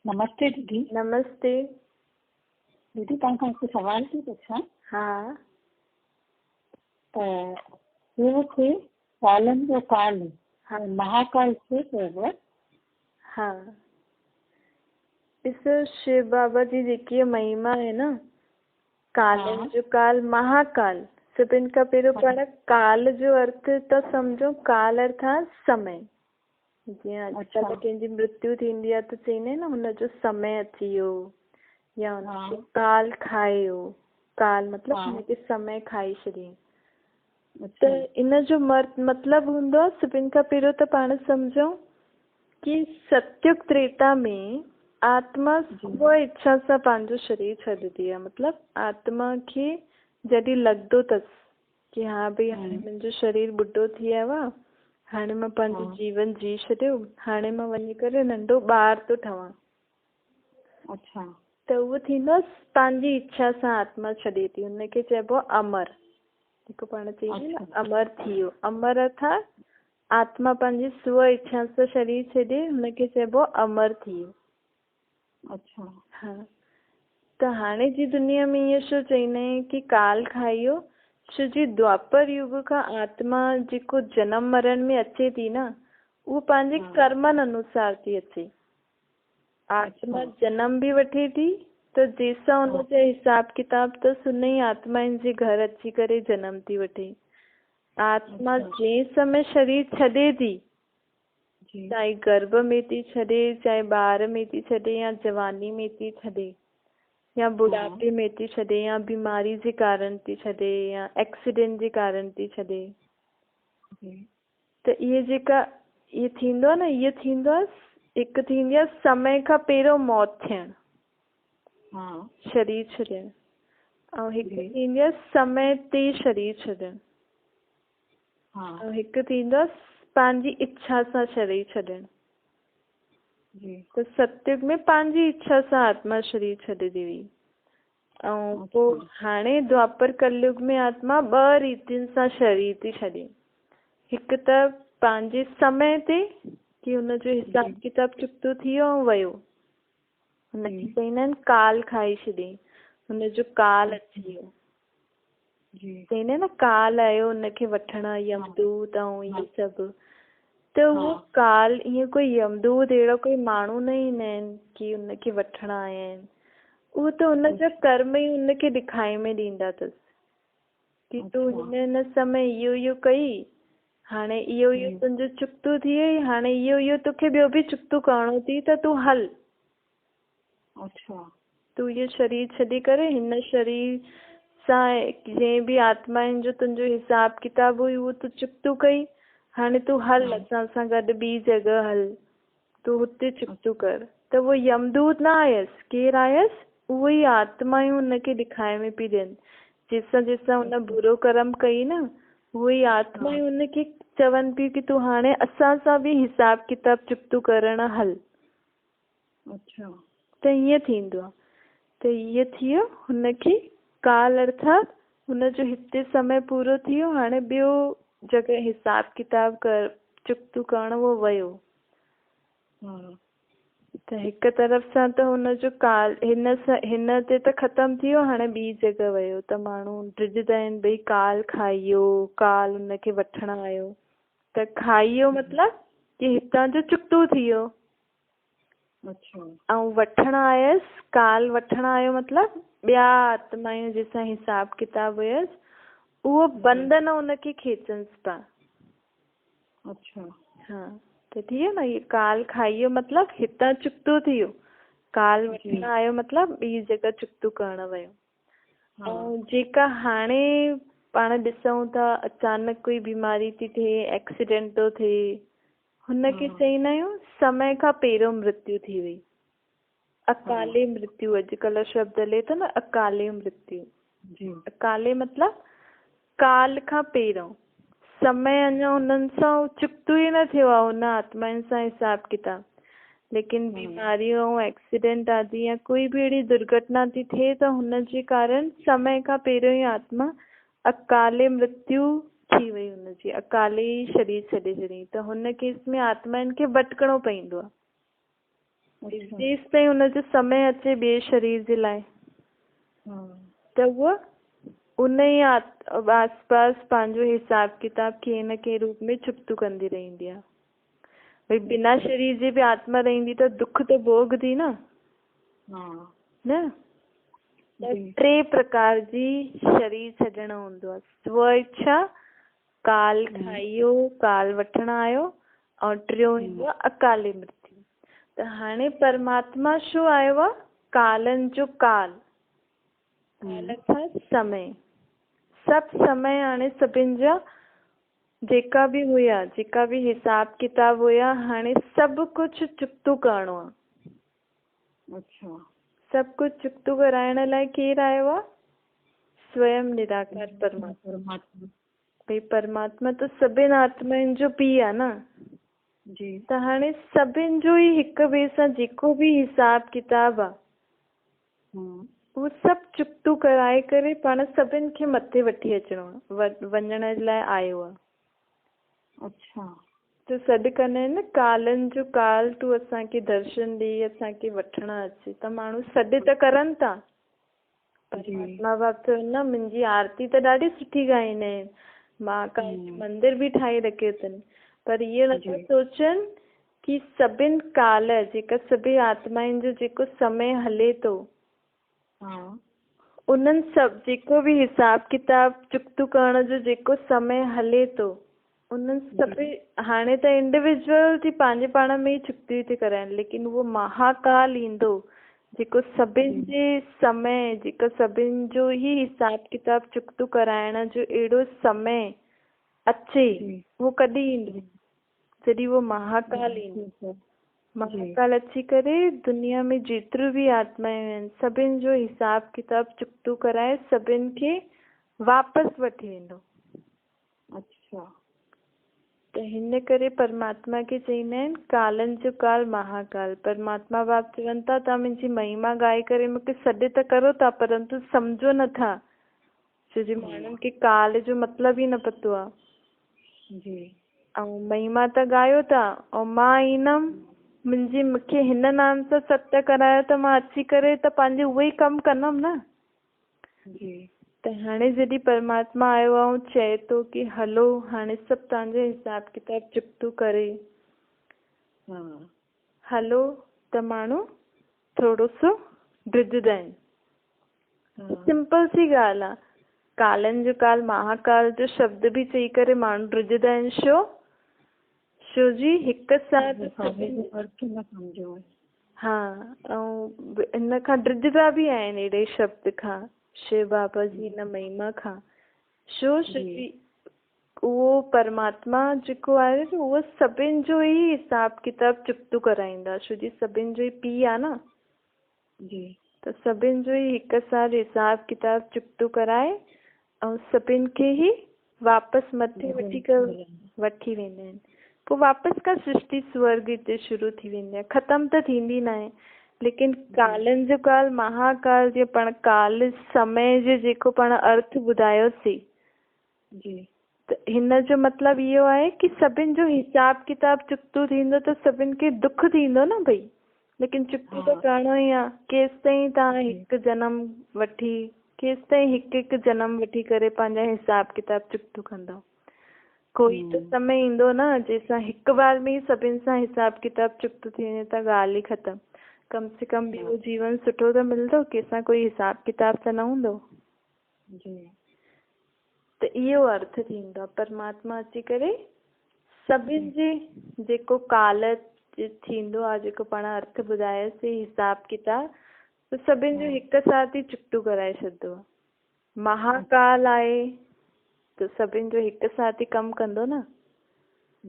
नमस्ते दीदी। नमस्ते। दीदी तव्हांखां हिकु सवाल थी पुछां। हा त खे कालनि जो काल महाकाल छो चइबो आहे? हा ॾिसो, शिव बाबा जी जेकी महिमा है न, कालनि जो काल महाकाल। सभिनि खां पहिरियों पाण काल जो अर्थ त सम्झो। काल अर्थ आहे समय। जीअं अॼुकल्ह कंहिंजी मृत्यु थींदी आहे त चईंदा आहिनि न हुनजो समय अची वियो, या हुनखे काल खाए वियो। काल मतिलबु हुनखे समय खाई छॾियईं। त इन जो मतिलबु हूंदो आहे, सभिनि खां पहिरियों त पाण सम्झूं कि सतयुग त्रेता में आत्मा स्व इच्छा सां पंहिंजो शरीर छॾंदी आहे। मतिलबु आत्मा खे जॾहिं लॻंदो अथसि कि हा भई हाणे मुंहिंजो शरीर ॿुढो थी वियो आहे, हाणे मां पंहिंजो जीवन जी छॾियो, हाणे मां वञी करे नंढो ॿार थो ठवां। त उहो थींदो पंहिंजी इच्छा सां आत्मा छॾे थी। हुनखे चइबो आहे अमर। जेको पाण चईंदा न अमर थी वियो। अमर अर्थात आत्मा पंहिंजी स्व इच्छा सां शरीर छॾे, हुनखे चइबो आहे अमर थी वियो। हा, त हाणे जी दुनिया में इहो छो चईंदा आहियूं कि काल खाई वियो? छो जी द्वापर युग खां आत्मा जेको जनम मरण में अचे थी न, उहो पंहिंजे कर्मनि अनुसार थी अचे। आत्मा जनम भी वठे थी, त जैसा हुनजा हिसाब किताब अथसि उन ई आत्माउनि जे घर अची करे जनम थी वठे। आत्मा जंहिं समय शरीर छॾे थी, चाहे गर्भ में थी छॾे, चाहे ॿार में थी छॾे, या जवानी में थी छॾे, या बुढ़ापे में थी छॾे, या बीमारी जे कारण थी छॾे, या एक्सीडेंट जे कारण थी छॾे। त इहे जेका इहे थींदो आहे न, इहो थींदो आहे, हिकु थींदी आहे समय खां पहिरियों मौत थियणु, शरीर छॾणु, ऐं हिकु थींदी आहे समय ते शरीर छॾणु, ऐं हिकु थींदो आहे पंहिंजी इच्छा सां शरीर छॾणु। त सतयुग में पंहिंजी इच्छा सां आत्मा शरीर छॾे थी हुई, ऐं पोइ हाणे द्वापर कलयुग में आत्मा ॿ रीतियुनि सां शरीर थी छॾे। हिकु त पंहिंजे समय ते कि हुनजो हिसाब किताब चुकतो थी वियो ऐं वियो, हुनखे चईंदा आहिनि काल खाई छॾियईं, हुनजो काल अची वियो। चईंदा आहिनि न काल आयो हुनखे वठण, यमदूत ऐं इहे सभु। त उहो काल, ईअं कोई यमदूत अहिड़ो कोई माण्हू न ईंदा आहिनि कि हुनखे वठण आया आहिनि। उहो त हुनजा कर्म ई हुनखे ॾेखारे में ॾींदा अथसि कि तूं हिन समय इहो इहो कई, हाणे इहो इहो तुंहिंजो चुकतो थी वई, हाणे इहो इहो तोखे ॿियो बि चुकतो करणो थी, त तूं हल। तूं इहो शरीर छॾे करे हिन शरीर सां जंहिं बि आत्माउनि जो तुंहिंजो हिसाब किताब हुई उहो तूं चुकतो कई, हाणे तूं हल असां सां गॾु ॿी जॻह हल, तूं हुते चुकतो कर। त उहो यमदूत न आयसि, केरु आयसि? उहो ई आत्मायूं हुनखे ॾेखारे में पई ॾियनि। जंहिंसां जंहिंसां हुन बुरो कर्म कई न, उहो ई आत्मायूं हुनखे चवनि पियूं कि तूं हाणे असां सां बि हिसाब किताब चुकतो करणु हल। त ईअं थींदो आहे। त इहो थी वियो हुनखे काल, अर्थात हुनजो हिते समय पूरो थी वियो, हाणे ॿियो जॻह हिसाब किताब कर चुकतो करणु उहो वियो। त हिकु तरफ़ सां त हुनजो काल हिन ते त ख़तमु थी वियो, हाणे ॿी जॻह वियो। त माण्हू ड्रिजंदा आहिनि भई काल खाई वियो, काल हुनखे वठण आयो। त खाई वियो मतिलबु कि हितां जो चुकतो थी वियो, ऐं वठण आयसि, काल वठण आयो मतिलबु ॿिया आत्मायूं जंहिंसां हिसाब किताब हुयसि, उहो बंधन हुनखे खेचनिसि था। हा, त थी वियो न, इहे काल खाई वियो मतिलबु हितां चुकतो थी वियो, काल वठण आयो मतिलबु ॿी जॻह चुकतो करणु वियो। ऐं जेका हाणे पाण ॾिसूं था अचानक कोई बीमारी थी थिए, एक्सीडेंट थो थिए, हुनखे चईंदा आहियूं समय खां पहिरियों मृत्यु थी वई, अकाले मृत्यु। अॼुकल्ह शब्द हले थो न अकाले मृत्यु। अकाले मतिलबु काल खां पहिरियों, समय अञा हुननि सां चुकतो ई न थियो आहे, हुन आत्माउनि सां हिसाब किताब। लेकिन बीमारियूं, एक्सीडेंट आदि या कोई बि अहिड़ी दुर्घटना थी थिए त हुनजे कारण समय खां पहिरियों ई आत्मा अकाले मृत्यु थी वई हुनजी, अकाले ई शरीर छॾे छॾियईं। त हुन केस में आत्माउनि खे भटकणो पवंदो आहे। अच्छा। जेसि ताईं हुनजो समय अचे ॿिए शरीर जे लाइ हाँ। त उहा उन ई आस पास पंहिंजो हिसाब किताब कंहिं न कंहिं रूप में चुकतू कंदी रहंदी आहे। भई बिना शरीर जे बि आत्मा रहंदी त दुख त भोगदी न। हाँ। न त जी। 3 प्रकार जी शरीर छॾणो हूंदो आहे। स्व इच्छा, काल खाइयो, काल वठण आयो, ऐं 3 ईंदो आहे अकाले मृत्यु। त हाणे परमात्मा छो आयो आहे? कालनि जो काल, काल अर्थात समय। सभु समय हाणे सभिनि जा जेका बि हुया, जेका बि हिसाब किताब हुया, हाणे सभु कुझु चुकतो करणो आहे। अच्छा। सभु कुझु चुकतो कराइण लाइ केरु आयो आहे? स्वयं निराकार परमात्मा। भई परमात्मा त सभिनि आत्माउनि जो पीउ आहे न। जी। त हाणे सभिनि जो ई हिक ॿिए सां जेको बि हिसाब किताब आहे उहो सभु चुकतो कराए करे पाण सभिनि खे मथे वठी अचिणो आहे, वञण लाइ आयो आहे। अच्छा। त सॾु कंदा आहिनि न, कालनि जो काल तूं असांखे दर्शन ॾे, असांखे वठण अचे। त माण्हू सॾु त करनि था। परमात्मा बाप त न, मुंहिंजी आरती त ॾाढी सुठी ॻाईंदा आहिनि, महाकाल मंदिर बि ठाहे रखियो अथनि, पर इहो नथा सोचनि कि सभिनि काल, जेका सभी आत्माउनि जो जेको समय हले थो, उन्हनि सभु जेको बि हिसाब किताब चुकतो करण जो जेको समय हले थो, उन्हनि सभई हाणे त इंडिविजुअल थी पंहिंजे पाण में ई चुकती थी कराइनि, लेकिन उहो महाकाल ईंदो जेको सभिनि जे समय, जेको सभिनि जो ई हिसाब किताब चुकतो कराइण जो अहिड़ो समय अचे, उहो कॾहिं ईंदो? जॾहिं उहो महाकाल ईंदो। महाकाल अची करे दुनिया में जेतिरियूं बि आत्माऊं आहिनि सभिनि जो हिसाब किताब चुकतो कराए सभिनि खे वापसि वठी वेंदो। अच्छा। त हिन करे परमात्मा खे चईंदा आहिनि कालनि जो काल महाकाल। परमात्मा बाप चवनि था तव्हां मुंहिंजी महिमा ॻाए करे मूंखे सॾु त करो था, परंतु सम्झो नथा, छो जो माण्हुनि खे काल जो मतिलबु ई न पतो आहे। जी। ऐं महिमा त ॻायो था, ऐं मां ईंदमि, मूंखे हिन नाम सां सत्य करायो त मां अची करे त पंहिंजो उहो ई कमु कंदमि न। जी। त हाणे जॾहिं परमात्मा आयो आहे ऐं चए थो कि हलो हाणे सभु तव्हांजो हिसाब किताब चुकतो करे हलो, त माण्हू थोरो सो ड्रिजदा आहिनि। सिंपल सी ॻाल्हि आहे, कालनि जो काल महाकाल जो शब्द बि चई करे माण्हू ड्रिजदा आहिनि। छो जी हिकु साथ हा, ऐं इन खां ड्रिजदा बि आहिनि अहिड़े शब्द खां, शिव बाबा जी हिन महिमा खां। छो उहो परमात्मा जेको आहे उहो सभिनि जो ई हिसाब किताब चुकतो कराईंदा, छो जी सभिनि जो ई पीउ आहे न। जी। त सभिनि जो ई हिकु साथ हिसाब किताब चुकतो कराए ऐं सभिनि खे ई वापसि मथे वठी वेंदा आहिनि। पोइ वापसि खां सृष्टि स्वर्ग हिते शुरू थी वेंदी आहे, ख़तमु त थींदी न आहे। लेकिन कालनि जो काल महाकाल जे पाण काल समय जो जेको पाण अर्थ ॿुधायोसीं, जी, त हिन जो मतिलबु इहो आहे कि सभिनि जो हिसाब किताब चुकतो थींदो त सभिनि खे दुख थींदो न भई, लेकिन चुकतो त करणो ई आहे। केसि ताईं तव्हां हिकु जनम वठी, केसि ताईं हिकु हिकु जनम वठी करे पंहिंजा हिसाब किताब चुकतो कंदव? कोई त समय ईंदो न जंहिंसां हिकु बार में ई सभिनि सां हिसाब किताब चुकतो थी वञे त ॻाल्हि ई ख़तमु। कम से कम ॿियो जीवन सुठो त मिलंदो, कंहिंसां कोई हिसाब किताब त न हूंदो। जी। त इहो अर्थ थींदो आहे परमात्मा अची करे सभिनि जे जेको काल थींदो आहे, जेको पाण अर्थ ॿुधायोसीं हिसाब किताब, त सभिनि जो हिकु साथ ई चुकतो कराए छॾंदो आहे। महाकाल आहे त सभिनि जो हिकु साथ ई कमु कंदो न।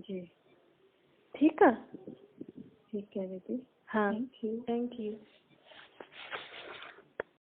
जी। ठीकु आहे। ठीकु आहे दीदी। हाँ, थैंक यू।